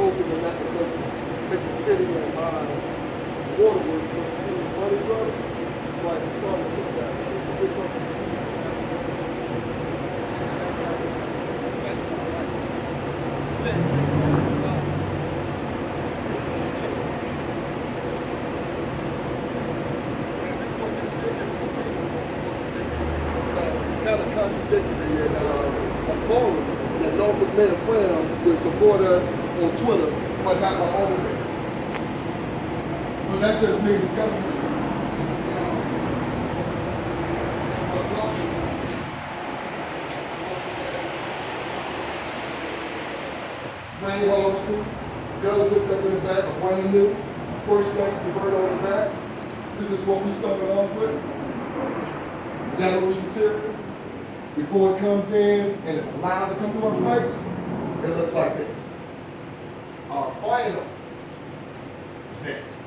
hoping that that can make the city and my waterworks look too money brother. But it's starting to look that. It's kind of contradictory and appalling that Norfolk Mayor Fram will support us on Twitter, but not my own page. Well, that just means the government. Rain harvesting, gutters hooked up in the back, are brand new. First gas converter on the back. This is what we started off with. Yellowish material. Before it comes in and it's allowed to come through our pipes, it looks like this. Our final is this.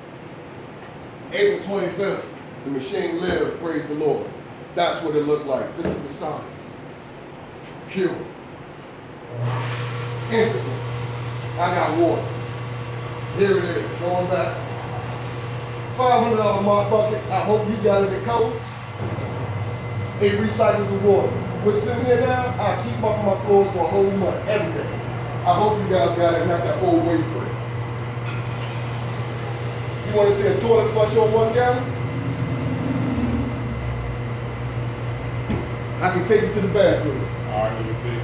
April 25th, the machine lived, praise the Lord. That's what it looked like. This is the science. Pure. Instantly. I got water. Here it is, going back. $500 my bucket. I hope you got it in codes. It recycles the water. What's in here now, I keep mopping my floors for a whole month, every day. I hope you guys got it and not that old wave break. You want to see a toilet flush on 1 gallon? I can take you to the bathroom. All right, let me see.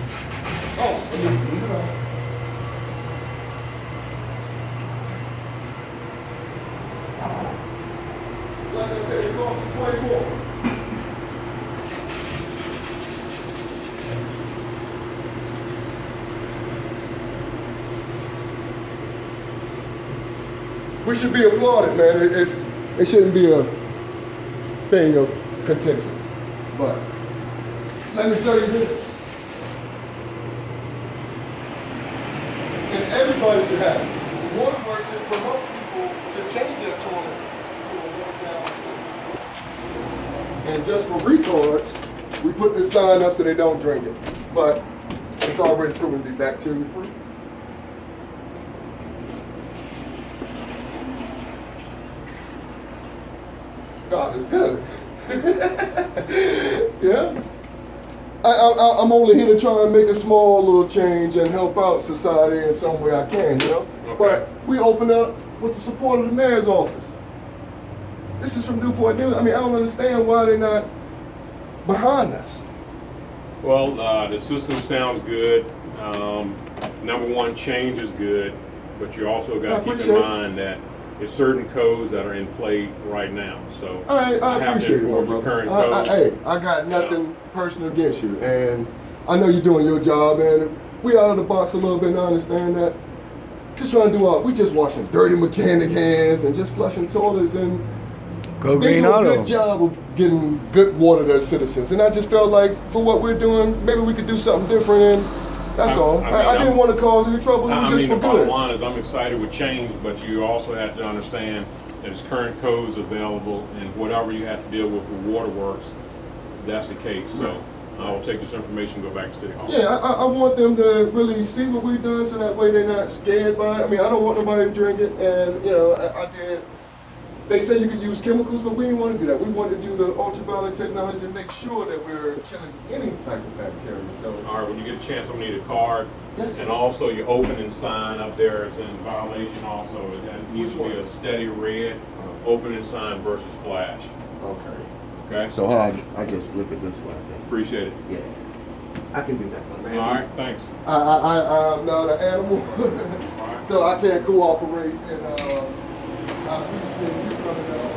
Oh, you know. Like I said, it costs us 20 more. We should be applauded, man. It shouldn't be a thing of contention. But let me tell you this. And everybody should have it. Waterworks should promote people to change their toilet to a 1 gallon system. And just for retards, we put this sign up so they don't drink it. But it's already proven to be bacteria free. God is good. Yeah. I'm only here to try and make a small little change and help out society in some way I can, you know? Okay. But we open up with the support of the mayor's office. This is from Newport News. I mean, I don't understand why they're not behind us. Well, the system sounds good. Number one, change is good, but you also got to keep in mind that there's certain codes that are in play right now. So I have appreciate to it, my enforce the brother. current code. Hey, I got nothing personal against you, and I know you're doing your job, and we out of the box a little bit, and I understand that. Just trying to do we just washing dirty mechanic hands and just flushing toilets, and Go they Green do a Auto. good job of getting good water to their citizens. And I just felt like for what we're doing, maybe we could do something different, and that's all. I didn't want to cause any trouble. It was just for the bottom good. line is I'm excited with change, but you also have to understand that there's current codes available, and whatever you have to deal with waterworks, that's the case. So I will take this information and go back to City Hall. Yeah, I want them to really see what we've done so that way they're not scared by it. I mean, I don't want nobody to drink it, and you know, I did. They say you could use chemicals, but we didn't want to do that. We wanted to do the ultraviolet technology and make sure that we're killing any type of bacteria. So, All right, when you get a chance, I'm gonna need a card. Yes. And also your opening sign up there is in violation also. That needs to be a steady red opening sign versus flash. okay. Okay? So how I just flip it this way. I think. Appreciate it. Yeah, I can do that, my man. All right, thanks. I'm not an animal, so I can't cooperate. And I appreciate you coming out.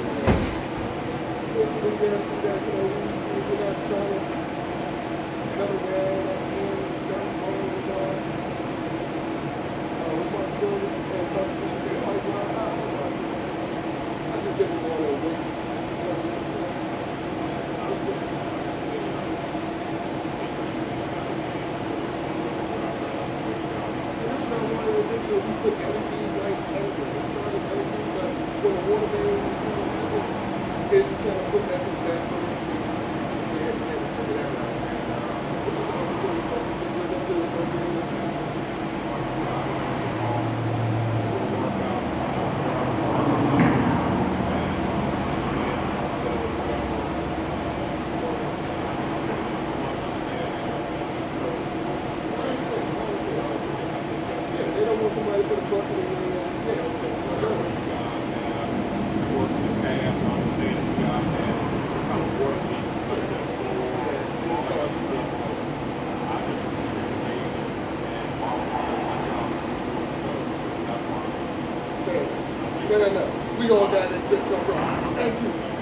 Hopefully, there's some that we're not trying to cut around up here and certain holes on responsibility and contribution to the pipeline. I just didn't want to waste. We put LEDs like everywhere. LEDs, but when the water main, you kind of put that to the back burner. No. We all got that 6, no problem. Thank you.